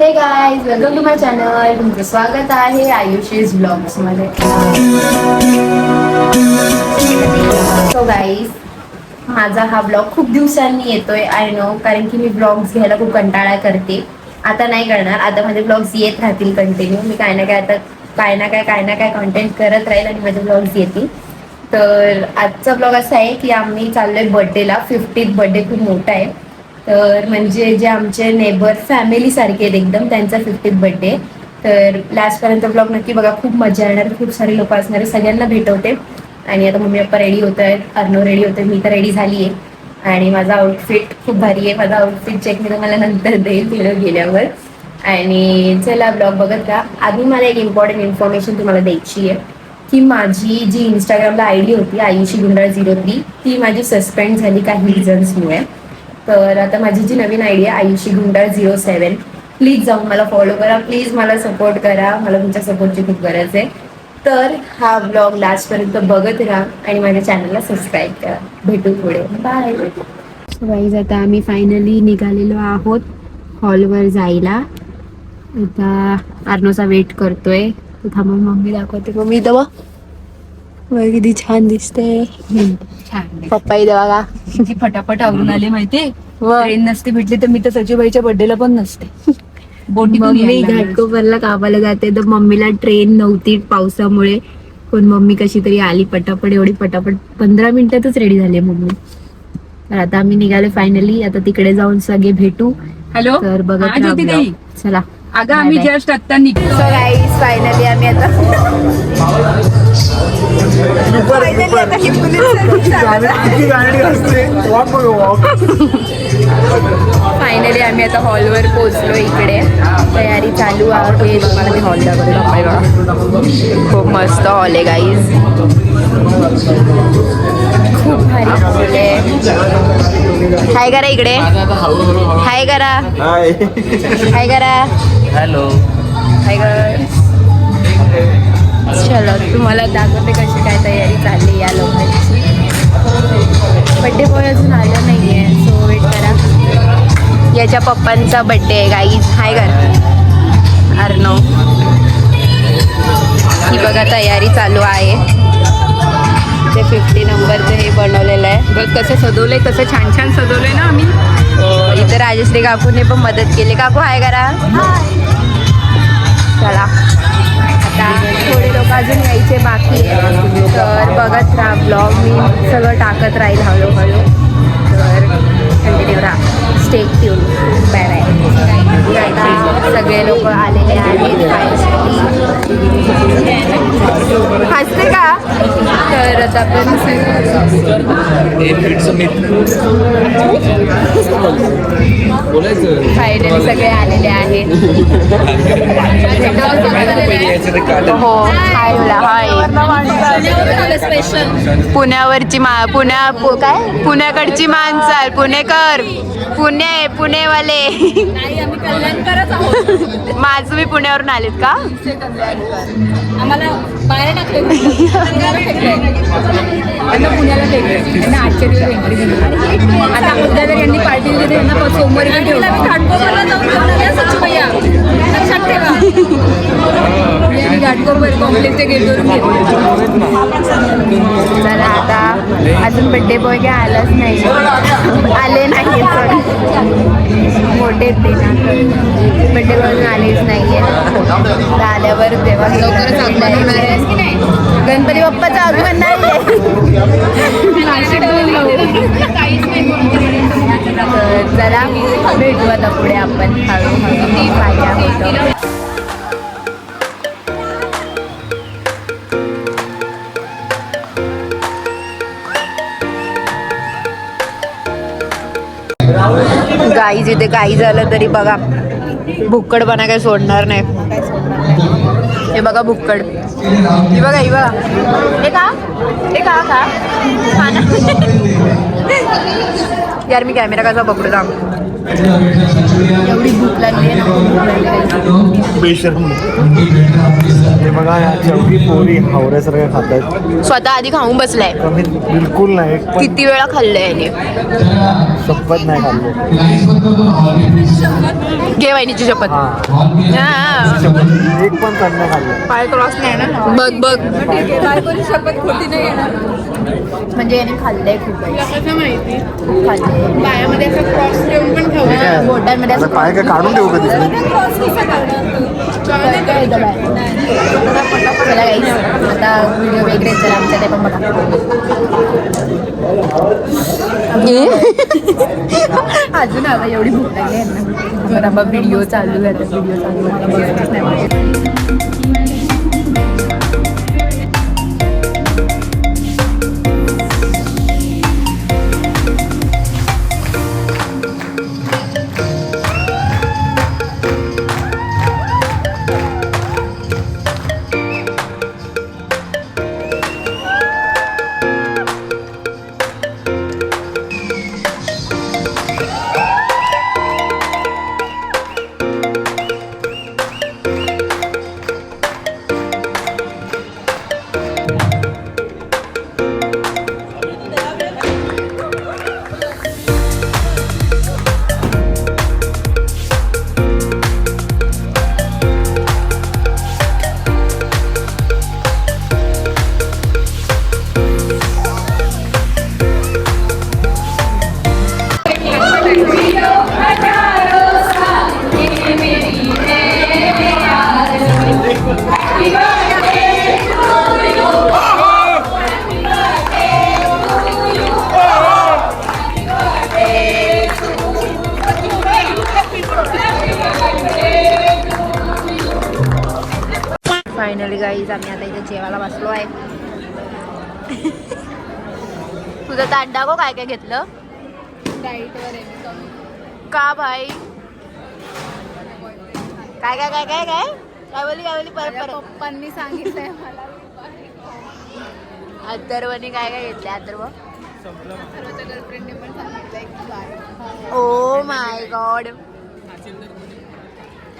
हे guys, welcome to my channel. तुमचं स्वागत आहे आयुषीज ब्लॉग्स मध्ये. सो गाईज, माझा हा ब्लॉग खूप दिवसांनी येतोय. आय नो, कारण की मी ब्लॉग्स घ्यायला खूप कंटाळा करते. आता नाही करणार, आता माझे ब्लॉग्स येत राहतील कंटिन्यू. मी काय ना काय कंटेंट करत राहील आणि माझे ब्लॉग्स येतील. तर आजचा ब्लॉग असा आहे की आम्ही चाललोय बर्थडेला. 50th बर्थडे खूप मोठा आहे. तर म्हणजे जे आमचे नेबर फॅमिली सारखे आहेत एकदम, त्यांचा 50th बर्थडे. तर लास्टपर्यंत ब्लॉग नक्की बघा, खूप मजा येणार. खूप सारे लोक असणार, सगळ्यांना भेटवते. आणि आता मम्मी पप्पा रेडी होत आहेत, अर्णव रेडी होते, मी तर रेडी झाली आहे. आणि माझा आउटफिट खूप भारी आहे. माझा आउटफिट चेक मी तुम्हाला नंतर देईल तिकडे गेल्यावर. आणि चला ब्लॉग बघत का. आधी मला एक इम्पॉर्टंट इन्फॉर्मेशन तुम्हाला द्यायची आहे की माझी जी इंस्टाग्रामला आयडी होती आयुषी गुंडाळ 03, ती माझी सस्पेंड झाली काही रिझन्समुळे. तर आता माझी जी नवीन आयडी आहे आयुषी गुंडाळ 07, प्लीज जाऊन मला फॉलो करा. प्लीज मला सपोर्ट करा. मला तुमच्या सपोर्टची खूप गरज आहे. तर हा ब्लॉग लास्टपर्यंत बघत राहा आणि माझ्या चॅनलला सबस्क्राईब करा. भेटू पुढे. बाय. सो गाईज, आता आम्ही फायनली निघालेलो आहोत हॉलवर जायला. आता अर्णवचा वेट करतोय. थांबून मम्मी दाखवते. मम्मी दवा किती छान दिसते. पप्पा इथे बघा किती फटाफट आवरून आले माहितीये. व ट्रेन नसते भेटली तर मी तर सचिबाईच्या बर्थडेला पण नसते. मम्मी घाटकोपरला कामाला जाते तर मम्मीला ट्रेन नव्हती पावसामुळे. पण मम्मी कशी तरी आली पटापट. एवढी पटापट 15 मिनिटातच रेडी झाली मम्मी. तर आता आम्ही निघाले फायनली. आता तिकडे जाऊन सगळे भेटू. हॅलो, तर बघत हा ज्योती राहा ताई. vlog. चला. अगं आम्ही Bye bye. जस्ट आता निघतो. सो गाईज, फायनली आम्ही आता फायनली आम्ही आता हॉलवर पोहोचलो. इकडे तयारी चालू आहे. तुम्हाला मी हॉल दाखवतो. खूप मस्त हॉल आहे गाईज. खूप भारी हॉल आहे. हाय करा इकडे. हाय करा. हाय करा. हॅलो. हाय कर. चलो, तुम्हाला दाखवते कशी काय तयारी चालली या लोकांची. बड्डे बॉय अजून आलं नाहीये, सो वेट करा. याच्या पप्पांचा बड्डे आहे गाईज. हाय कर अर्णव. ही बघा तयारी चालू आहे. ते 50 नंबरचं हे बनवलेलं आहे. बघ कसं सजवलंय, कसं छान छान सजवलंय ना आम्ही. इथं राजश्री काकूने पण मदत केली. काकू हाय करा. चला, आता थोडे लोक अजून यायचे बाकी आहे. तर बघत राहा ब्लॉग. मी सगळं टाकत राहील हळूहळू. तर कंटिन्यू राहा. Stay tune. Bye bye. आता सगळे लोक आलेले आहेत. हसते का. तर आता आपण फायनली सगळे आलेले आहेत. हो, हाय बोला. हाय. पुण्यावरची काय पुण्याकडची माणसं. पुणेकर. पुणेवाले. माझं मी पुण्यावरून आलेत का. आम्हाला बाहेर टाकले. आता पुण्याला टेकले. त्यांना आजच्या दिवस एंट्री दिली. आता उद्या जर यांनी पार्टी दिली तर यांना सोमवारी घाटकोपरला जाऊन सचिवय्या लक्षात ठेवा. यांनी घाटकोपर कॉम्प्लेक्सच्या गेटवरून घेतलं. चला, आता अजून बड्डे बॉय काय आलाच नाही. आले नाही. मोठे ते ना बड्डे बॉय आलेच नाहीये. आल्यावर तेव्हा लवकरच आगमन होणार आहे की नाही. गणपती बाप्पाचं आगमन नाहीये. तर चला भेटू आता पुढे आपण हळूहळू. फायदा होतं. गाईज इथे काही झालं तरी बघा भुक्कडपणा काय सोडणार नाही. हे बघा भुक्कड. ही बघा. हे का यार मी कॅमेरा कसा पकडू थांब. एवढी भूक लागली आहे ना, खूप भूक लागली आहे. बेशरम. हे बघा या चौकी पोरी हावऱ्यासारख्या खातात. स्वतः आधी खाऊन बसलाय. कमी बिलकुल नाही. एक पण किती वेळा खाल्लंय याने. शपथ नाही खाल्लं. घे वहिनीची शपथ. हा हा. शपथ एक पण कण नाही खाल्लं. पाय क्रॉस नाही ना. बघ बघ. ठीक आहे, बायकोची शपथ खोटी नाही येणार. म्हणजे याने खाल्लंय खूप तुला कसं माहिती खूप खाल्लंय. पायामध्ये असं क्रॉस ठेवून पण ठेवलं. काय? बोटांमध्ये आता असं पाय काय काढून ठेवू कधी? क्रॉस कसा करणार? काय येतं बाहेर. चला guys, आता व्हिडिओ वगैरे चला आमच्या ते पण बघा. अजून आता एवढी भूक लागली आहे ना. बरं मग व्हिडिओ चालू झाला. व्हिडिओ चालू झाला बघतच नाही मला. फायनली गाईज आम्ही आता इथे जेवायला बसलो आहे. तुझं ताट दाखव काय काय घेतलं. डाईटवर आहे मी कमी. का भाई काय काय काय काय काय काय बोलली परत माझ्या परत. पप्पांनी सांगितलंय मला. अथर्वने काय काय घेतलं. अथर्व सर्वच्या गर्लफ्रेंडने पण सांगितलंय की बाय. Oh my God.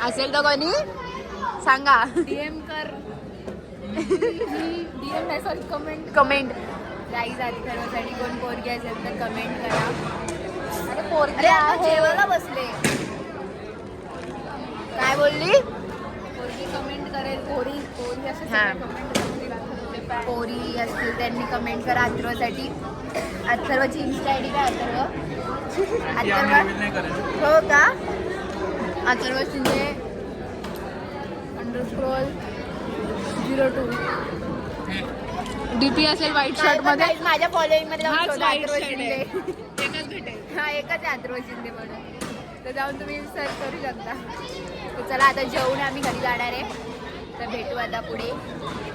असेल तर कोणी सांगा. डीएम कर. डीएम नाही सॉरी कमेंट. कमेंट. गाईज आधी सर्वांसाठी कोण पोरगी असेल तर कमेंट करा. अरे पोरगी अरे आता आहे. जेवायला बसले. काय बोलली. पोरगी कमेंट करेल. पोरी पोरी असे हा. कमेंट करतील. पोरी असतील त्यांनी कमेंट करा अथर्वसाठी. अथर्वची इन्स्टा आय डी काय. अथर्व हो का. अथर्व शिंदे _02 डीपी असेल व्हाईट शर्ट मध्ये. माझ्या फॉलोईंग मध्ये जाऊन हाच शोधा white अथर्व shirt शिंदे. आहे. एकच भेटेल. हा एकच आहे अथर्व शिंदे म्हणून. तर जाऊन तुम्ही सर्च करू शकता. तर चला आता जेवून आम्ही घरी जाणार आहे. तर भेटू आता पुढे.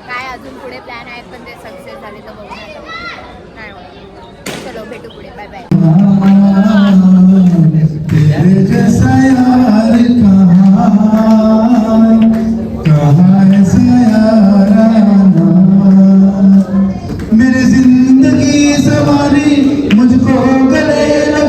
काय अजून पुढे प्लॅन आहेत पण ते सक्सेस झाले तर बघू आता. नाही होत. चलो भेटू पुढे. Bye bye. मेरी जिंदगी सवारी मुझको गले लग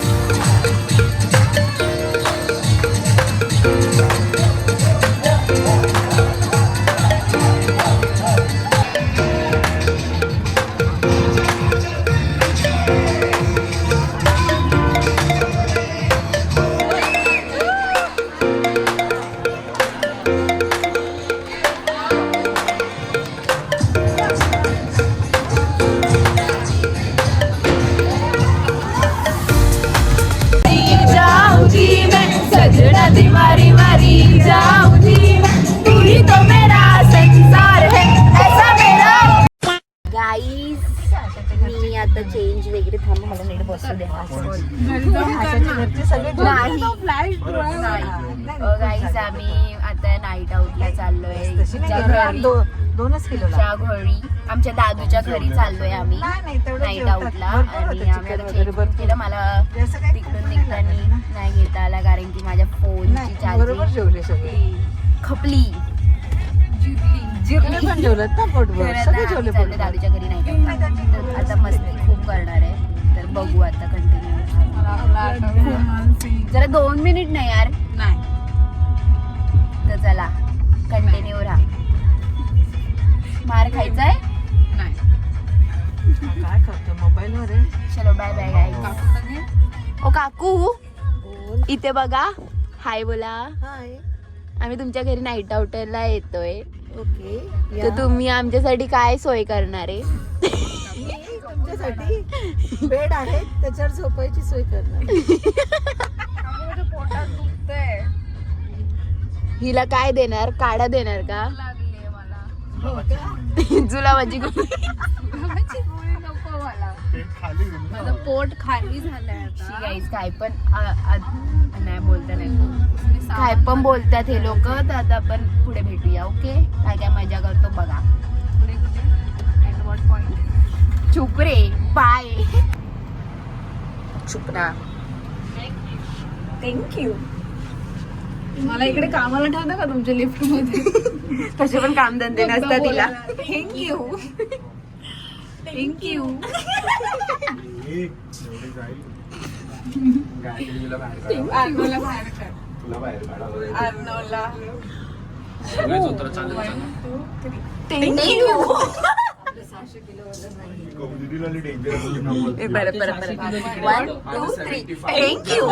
सजना दीवारी वारी जाऊं जी मैं, तू ही तो मेरा संसार है ऐसा मेरा. गाईज मी आता चेंज वगैरे थांब मला नीट बसू दे. गाईज आम्ही आता नाईट आउटला चाललोय. दोनच किलो च्या घरी आमच्या दादूच्या घरी चाललोय आम्ही नाईट आउटला. आणि आम्ही आता चेंज केलं. मला तिकडून निघताना नाही घेता आला कारण की माझ्या फोनची बरोबर चार्जिंग जेवले सगळे खपली. जिरले पण जेवलं ना पोटभर. तर सगळे आता जेवले आम्ही चाललोय पोटभर. दादूच्या घरी नाही. तर आता मस्ती खूप करणार आहे. तर बघू आता कंटिन्यू. जरा 2 मिनिट नाही यार. नाही तर चला कंटिन्यू राहा. मार खायचाय. नाही काय करतो मोबाईल वर आहे. चलो बाय बाय गाईज. ओ काकू इथे बघा. हाय बोला. हाय. आम्ही तुमच्या घरी नाईट आउटला येतोय. ओके. तर तुम्ही आमच्यासाठी काय सोय करणार आहे? तुमच्यासाठी बेड आहे त्याच्यावर झोपायची सोय करणार. पोटात दुखतंय. हिला काय देणार? काढा देणार का? लागलीये मला. हो का? जुलाबाची गोळी. गुळाची गोळी नको मला. माझं पोट खाली झालंय आता. गाईज काय पण नाही बोलता नाही. काय पण बोलतात हे लोक. तर आता आपण पुढे भेटूया. ओके काय काय मजा करतो बघा. पुढे कुठे? At what point? चुप रे. बाय. चुप ना. थँक्यू. मला इकडे कामाला ठेवता का तुमच्या लिफ्ट मध्ये? कसे पण कामधंदे नसतात तिला. थँक्यू. थँक्यू. अर्नवला बाहेर कर. अर्नवला. One, two, three. Thank you.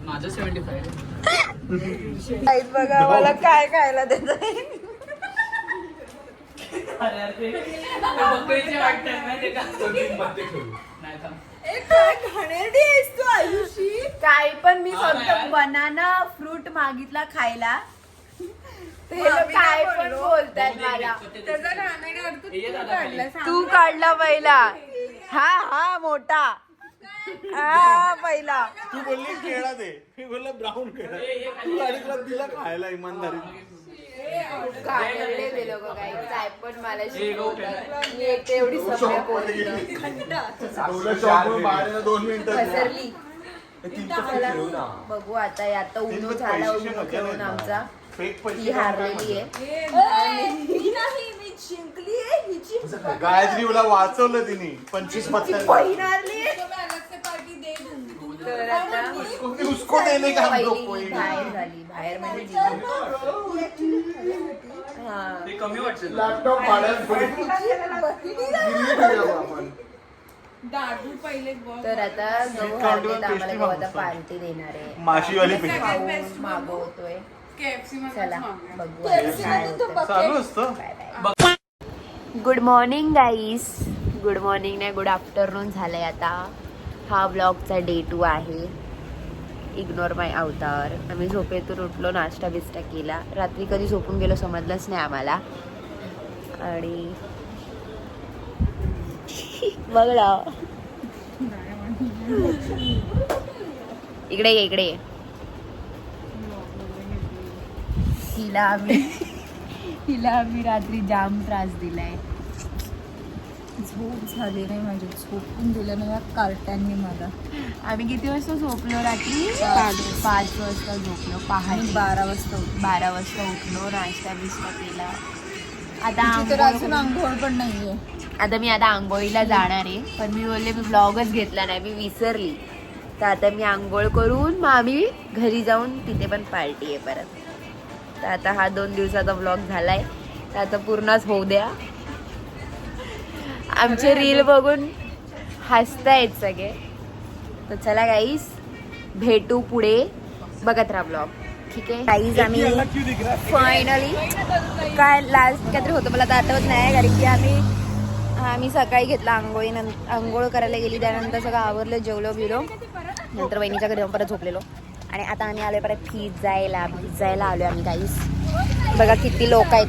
माझं 75. बघा मला काय खायला देत बकरीचे वाटतात माहिती का? नाही थांब. काय पण मी फक्त बनाना फ्रूट मागितला खायला. ते लोक काय पण बोलतात मला. त्याचा घाणेरडा अर्थ तू काढलास. तू काढला पहिला. हा मोठा. हा पहिला. तू बोलली केळा दे. मी बोलला ब्राऊन केळा. तू अडीचला दिला खायला इमानदारी. काढले ते लोक काय पण मला शिकवतात. मी एक एवढी सभ्य पोरगी. 2 मिनिटं पसरली. चला, बघू आता उन्हो झाला. उन्हो खेळून आमचा ही हारलेली आहे. गायत्री मला वाचवलं तिने 25 तर आता उसको देने का हम लोग पहिली कोई बाहेर झाली. बाहेर म्हणजे जिंकली. हा. ते कमी वाटतं. लॅपटॉप पाण्यात आपण. दादू पहिले बघ. तर आता गहू हारले तर आम्हाला गहू आता पार्टी देणार आहे. माशीवाली पिठी खाऊन मागवतोय. KFC मध्येच चला मागूया. बघू आता काय होतं. चालू असतं. गुड मॉर्निंग गाईस. गुड मॉर्निंग नाही गुड आफ्टरनून झालंय आता. हा ब्लॉगचा डे 2 आहे. इग्नोर माय अवतार. आम्ही झोपेतून उठलो. नाश्ता बिस्टा केला. रात्री कधी झोपून गेलो समजलंच नाही आम्हाला. आणि बघला इकडे ये, इकडे ये. हिला आम्ही रात्री जाम त्रास दिलाय. झोप झाली नाही माझी. झोपून दिलं नाही या कार्ट्यांनी मला. आम्ही किती वाजता झोपलो रात्री? 5 वाजता झोपलो. पहाटे 12 वाजता 12 वाजता उठलो. नाश्ता बिस्टा केला. आता तर अजून आंघोळ पण नाहीये. आता मी आंघोळीला जाणार आहे. पण मी बोलले मी ब्लॉगच घेतला नाही. मी विसरली. तर आता मी आंघोळ करून मग आम्ही घरी जाऊन तिथे पण पार्टी आहे परत. तर आता हा 2 दिवसाचा ब्लॉग झालाय. तर आता पूर्णच होऊ द्या. आमचे रील बघून हसतायत सगळे. तर चला गाईस भेटू पुढे. बघत राहा ब्लॉग. ठीक आहे गाईज. आम्ही फायनली काय लास्ट काहीतरी होतं मला तर आठवत नाही. कारण की आम्ही सकाळी घेतला आंघोळ करायला गेली. त्यानंतर सगळं आवरलं. जेवलो बिलो. नंतर वहिनीच्या घरी जाऊन परत झोपलेलो. आणि आता आम्ही आलोय परत भिजायला आलोय आम्ही गाईस. बघा किती लोक आहेत.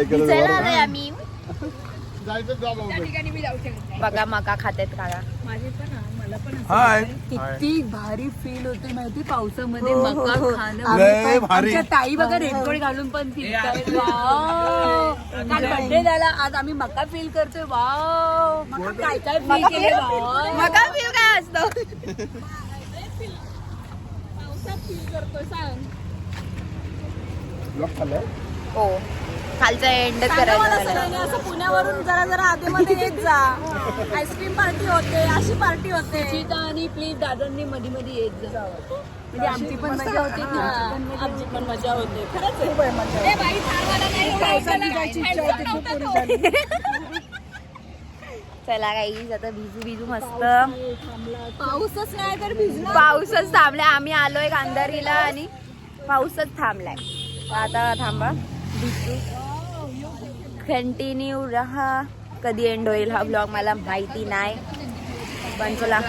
भिजायला आलोय आम्ही. बघा मका खातेत काका. मला पण हाय. किती भारी फील होते माहिती पावसामध्ये मका खाणं. लय भारी. आमच्या ताई बघा रेनकोट घालून पण फिरतायत. वाव. काल बर्थडे झाला. आज आम्ही मका फील करतोय. वाव. मका काय काय फील केले. मका फील काय असतं? पावसात फील करतोय सांग. हो खालचा एंड सांगा करायचा मला मला. सगळ्यांनी असं पुण्यावरून जरा जरा आधीमध्ये येत जा. आईस्क्रीम पार्टी होते, अशी पार्टी होते. सीता आणि प्लीज दादांनी मध्ये मध्ये येत जा. म्हणजे आमची पण मजा होते आमची पण मजा होते. खरंच आहे. ए बाई, थांबायला नाही, पावसात जायची इच्छा होती खूप पोरी. चला गाईज आता भिजू मस्त. पाऊसच नाही तर भिजणार. पाऊसच थांबलाय. आम्ही आलोय गांधारीला आणि पाऊसच थांबलाय. आता थांबा, भिजू. कंटिन्यू रहा. कधी एंड होईल हा ब्लॉग मला माहिती नाही, पण चला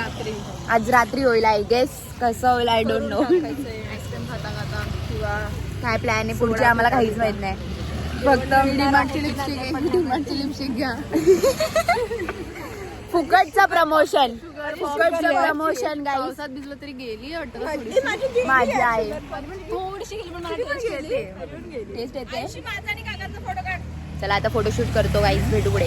आज रात्री होईल आय गेस. कसं होईल आय डोंट नो. आईस्क्रीम खाता खाता किंवा काय प्लॅन आहे पुढचे आम्हाला काहीच माहित नाही. फक्त डिमांडची लिपस्टिक घ्या. फुकटचं प्रमोशन गाईज. पावसात भिजलं तरी गेली वाटतं. माझी आई थोडीशी गेली पण मला टेस्ट येते. चला आता फोटोशूट करतो गाईज. भेटू पुढे.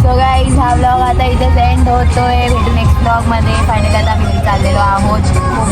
सो गाईज हा ब्लॉग आता इथेच एंड होतोय. भेटू नेक्स्ट ब्लॉग मध्ये. फायनली आता आम्ही चाललेलो आहोत. खूप